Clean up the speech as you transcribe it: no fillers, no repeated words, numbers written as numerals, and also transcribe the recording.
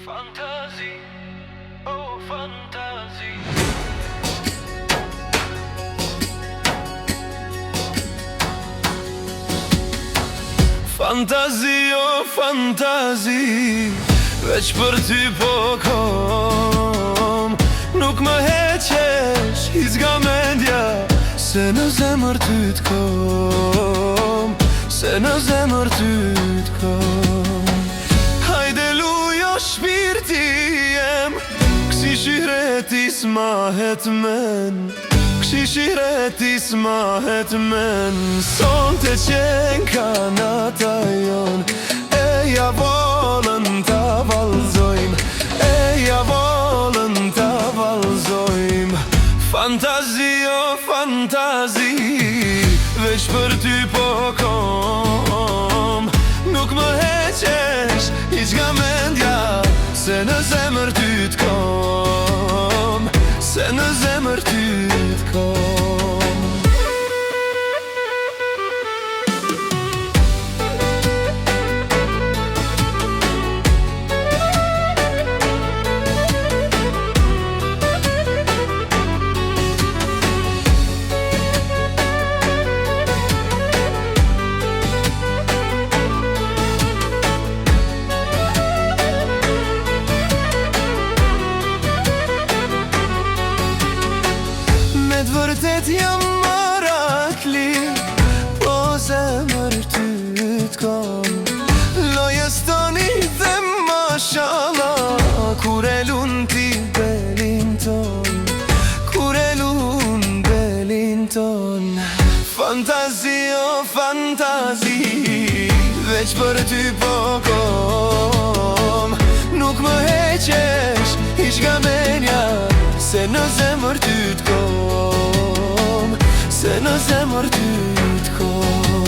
Fantazi, oh fantazi. Fantazi, oh fantazi, veç për ty po kom. Nuk më heqesh, hizga mendja, se në zemër ty t'kom, se në zemër ty t'kom. Hajde lujo shpirti jem, kësi shireti s'mahet men, kësi shireti s'mahet men. Son të qenë kanata jon, eja volën ta valzojmë, eja volën ta valzojmë. Fantazi, oh fantazi, veç për ty po kom. Nuk më heqesh, hiq nga mendja, se në zemër ty t'kom, se në zemër ty t'kom. Vërtet jam marakli, po zemër ty t'kom. Lojës toni dhe mashallah, kur e lun ti belin ton, kur e lun belin ton. Fantazi, oh fantazi, veç për ty po kom. Nuk më heqesh, hiq nga menja, se në zemër ty t'kom, se në zemër ty t'kom.